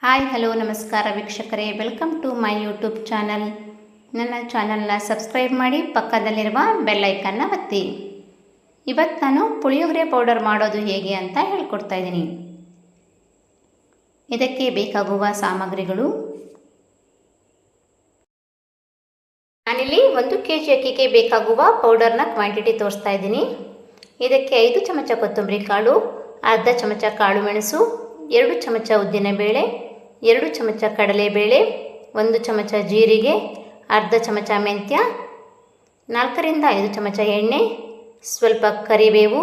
Hi hello ನಮಸ್ಕಾರ ವೀಕ್ಷಕರೇ, welcome to my YouTube channel. ನನ್ನ ಚಾನಲ್ನ ಸಬ್ಸ್ಕ್ರೈಬ್ ಮಾಡಿ, ಪಕ್ಕದಲ್ಲಿರುವ ಬೆಲ್ ಐಕನ್ನ ಒತ್ತಿ. ಇವತ್ತು ನಾನು ಪುಳಿಯೋಗರೆ ಪೌಡರ್ ಮಾಡೋದು ಹೇಗೆ ಅಂತ ಹೇಳ್ಕೊಡ್ತಾ ಇದ್ದೀನಿ. ಇದಕ್ಕೆ ಬೇಕಾಗುವ ಸಾಮಗ್ರಿಗಳು: ನಾನಿಲ್ಲಿ 1 kg ಅಕ್ಕಿಗೆ ಬೇಕಾಗುವ ಪೌಡರ್ನ ಕ್ವಾಂಟಿಟಿ ತೋರಿಸ್ತಾ ಇದ್ದೀನಿ. ಇದಕ್ಕೆ 5 ಚಮಚ ಕೊತ್ತಂಬರಿ ಕಾಳು, ಅರ್ಧ ಚಮಚ ಕಾಳು ಮೆಣಸು, 2 ಚಮಚ ಉದ್ದಿನಬೇಳೆ, 2 ಚಮಚ ಕಡಲೆಬೇಳೆ, 1 ಚಮಚ ಜೀರಿಗೆ, ಅರ್ಧ ಚಮಚ ಮೆಂತ್ಯ, 4 ರಿಂದ 5 ಚಮಚ ಎಣ್ಣೆ, ಸ್ವಲ್ಪ ಕರಿಬೇವು,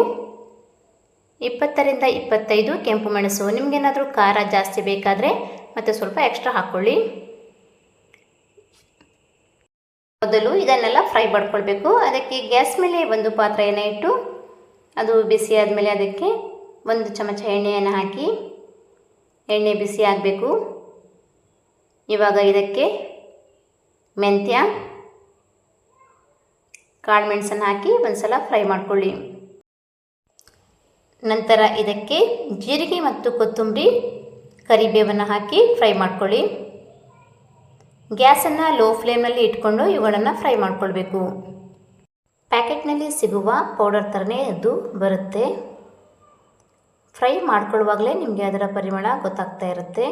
20 ರಿಂದ 25 ಕೆಂಪು ಮೆಣಸು. ನಿಮಗೇನಾದರೂ ಖಾರ ಜಾಸ್ತಿ ಬೇಕಾದರೆ ಮತ್ತು ಸ್ವಲ್ಪ ಎಕ್ಸ್ಟ್ರಾ ಹಾಕ್ಕೊಳ್ಳಿ. ಮೊದಲು ಇದನ್ನೆಲ್ಲ ಫ್ರೈ ಮಾಡ್ಕೊಳ್ಬೇಕು. ಅದಕ್ಕೆ ಗ್ಯಾಸ್ ಮೇಲೆ ಒಂದು ಪಾತ್ರೆಯನ್ನು ಇಟ್ಟು ಅದು ಬಿಸಿ ಆದಮೇಲೆ ಅದಕ್ಕೆ 1 ಚಮಚ ಎಣ್ಣೆಯನ್ನು ಹಾಕಿ, ಎಣ್ಣೆ ಬಿಸಿ ಆಗಬೇಕು. ಇವಾಗ ಇದಕ್ಕೆ ಮೆಂತ್ಯ, ಕಾಳು ಮೆಣಸನ್ನು ಹಾಕಿ ಒಂದು ಸಲ ಫ್ರೈ ಮಾಡ್ಕೊಳ್ಳಿ. ನಂತರ ಇದಕ್ಕೆ ಜೀರಿಗೆ ಮತ್ತು ಕೊತ್ತಂಬರಿ, ಕರಿಬೇವನ್ನು ಹಾಕಿ ಫ್ರೈ ಮಾಡ್ಕೊಳ್ಳಿ. ಗ್ಯಾಸನ್ನು ಲೋ ಫ್ಲೇಮ್ನಲ್ಲಿ ಇಟ್ಕೊಂಡು ಇವುಗಳನ್ನು ಫ್ರೈ ಮಾಡ್ಕೊಳ್ಬೇಕು. ಪ್ಯಾಕೆಟ್ನಲ್ಲಿ ಸಿಗುವ ಪೌಡರ್ ಥರನೇ ಅದು ಬರುತ್ತೆ. ಫ್ರೈ ಮಾಡ್ಕೊಳ್ಳುವಾಗಲೇ ನಿಮಗೆ ಅದರ ಪರಿಮಳ ಗೊತ್ತಾಗ್ತಾ ಇರುತ್ತೆ.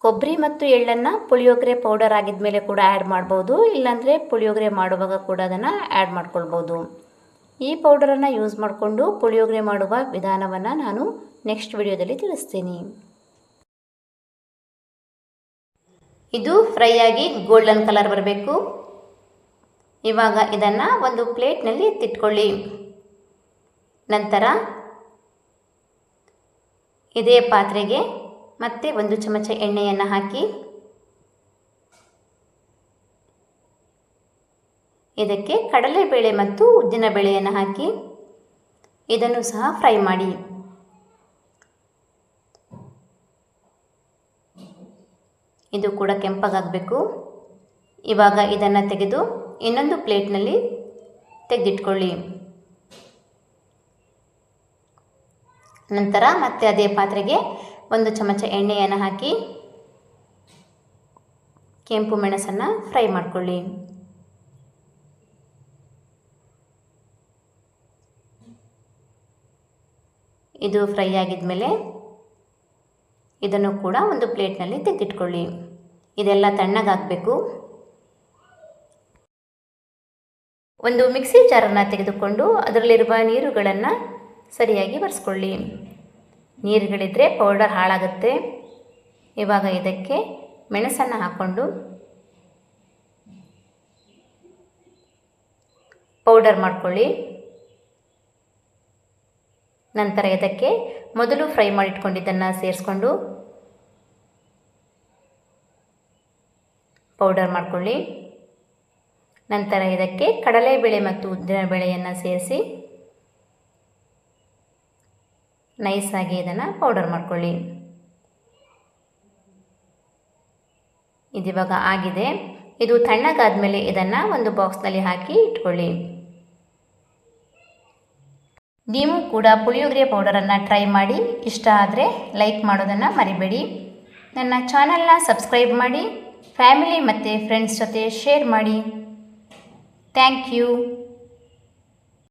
ಕೊಬ್ಬರಿ ಮತ್ತು ಎಳ್ಳನ್ನು ಪುಳಿಯೋಗರೆ ಪೌಡರ್ ಆಗಿದ ಮೇಲೆ ಕೂಡ ಆ್ಯಡ್ ಮಾಡ್ಬೋದು, ಇಲ್ಲಾಂದರೆ ಪುಳಿಯೋಗರೆ ಮಾಡುವಾಗ ಕೂಡ ಅದನ್ನು ಆ್ಯಡ್ ಮಾಡ್ಕೊಳ್ಬೋದು. ಈ ಪೌಡರನ್ನು ಯೂಸ್ ಮಾಡಿಕೊಂಡು ಪುಳಿಯೋಗರೆ ಮಾಡುವ ವಿಧಾನವನ್ನು ನಾನು ನೆಕ್ಸ್ಟ್ ವಿಡಿಯೋದಲ್ಲಿ ತಿಳಿಸ್ತೀನಿ. ಇದು ಫ್ರೈ ಆಗಿ ಗೋಲ್ಡನ್ ಕಲರ್ ಬರಬೇಕು. ಇವಾಗ ಇದನ್ನು ಒಂದು ಪ್ಲೇಟ್ನಲ್ಲಿ ಎತ್ತಿಟ್ಕೊಳ್ಳಿ. ನಂತರ ಇದೇ ಪಾತ್ರೆಗೆ ಮತ್ತೆ 1 ಚಮಚ ಎಣ್ಣೆಯನ್ನು ಹಾಕಿ, ಇದಕ್ಕೆ ಕಡಲೆಬೇಳೆ ಮತ್ತು ಉದ್ದಿನಬೇಳೆಯನ್ನು ಹಾಕಿ ಇದನ್ನು ಸಹ ಫ್ರೈ ಮಾಡಿ. ಇದು ಕೂಡ ಕೆಂಪಗಾಗಬೇಕು. ಇವಾಗ ಇದನ್ನು ತೆಗೆದು ಇನ್ನೊಂದು ಪ್ಲೇಟ್ನಲ್ಲಿ ತೆಗೆದಿಟ್ಕೊಳ್ಳಿ. ನಂತರ ಮತ್ತೆ ಅದೇ ಪಾತ್ರೆಗೆ 1 ಚಮಚ ಎಣ್ಣೆಯನ್ನು ಹಾಕಿ ಕೆಂಪು ಮೆಣಸನ್ನು ಫ್ರೈ ಮಾಡಿಕೊಳ್ಳಿ. ಇದು ಫ್ರೈ ಆಗಿದ ಮೇಲೆ ಇದನ್ನು ಕೂಡ ಒಂದು ಪ್ಲೇಟ್ನಲ್ಲಿ ತೆಗೆದಿಟ್ಕೊಳ್ಳಿ. ಇದೆಲ್ಲ ತಣ್ಣಗಾಗಬೇಕು. ಒಂದು ಮಿಕ್ಸಿ ಜಾರನ್ನು ತೆಗೆದುಕೊಂಡು ಅದರಲ್ಲಿರುವ ನೀರುಗಳನ್ನು ಸರಿಯಾಗಿ ಬರೆಸ್ಕೊಳ್ಳಿ. ನೀರುಗಳಿದ್ದರೆ ಪೌಡರ್ ಹಾಳಾಗುತ್ತೆ. ಇವಾಗ ಇದಕ್ಕೆ ಮೆಣಸನ್ನು ಹಾಕ್ಕೊಂಡು ಪೌಡರ್ ಮಾಡ್ಕೊಳ್ಳಿ. ನಂತರ ಇದಕ್ಕೆ ಮೊದಲು ಫ್ರೈ ಮಾಡಿಟ್ಕೊಂಡಿದ್ದನ್ನು ಸೇರಿಸ್ಕೊಂಡು ಪೌಡರ್ ಮಾಡ್ಕೊಳ್ಳಿ. ನಂತರ ಇದಕ್ಕೆ ಕಡಲೆಬೇಳೆ ಮತ್ತು ಉದ್ದಿನಬೇಳೆಯನ್ನು ಸೇರಿಸಿ ನೈಸಾಗಿ ಇದನ್ನು ಪೌಡರ್ ಮಾಡ್ಕೊಳ್ಳಿ. ಇದಿವಾಗ ಆಗಿದೆ. ಇದು ತಣ್ಣಗಾದ ಮೇಲೆ ಇದನ್ನು ಒಂದು ಬಾಕ್ಸ್ನಲ್ಲಿ ಹಾಕಿ ಇಟ್ಕೊಳ್ಳಿ. ನೀವು ಕೂಡ ಪುಳಿಯೋಗರೆ ಪೌಡರನ್ನು ಟ್ರೈ ಮಾಡಿ. ಇಷ್ಟ ಆದರೆ ಲೈಕ್ ಮಾಡೋದನ್ನು ಮರಿಬೇಡಿ. ನನ್ನ ಚಾನಲ್ನ ಸಬ್ಸ್ಕ್ರೈಬ್ ಮಾಡಿ, ಫ್ಯಾಮಿಲಿ ಮತ್ತು ಫ್ರೆಂಡ್ಸ್ ಜೊತೆ ಶೇರ್ ಮಾಡಿ. Thank you.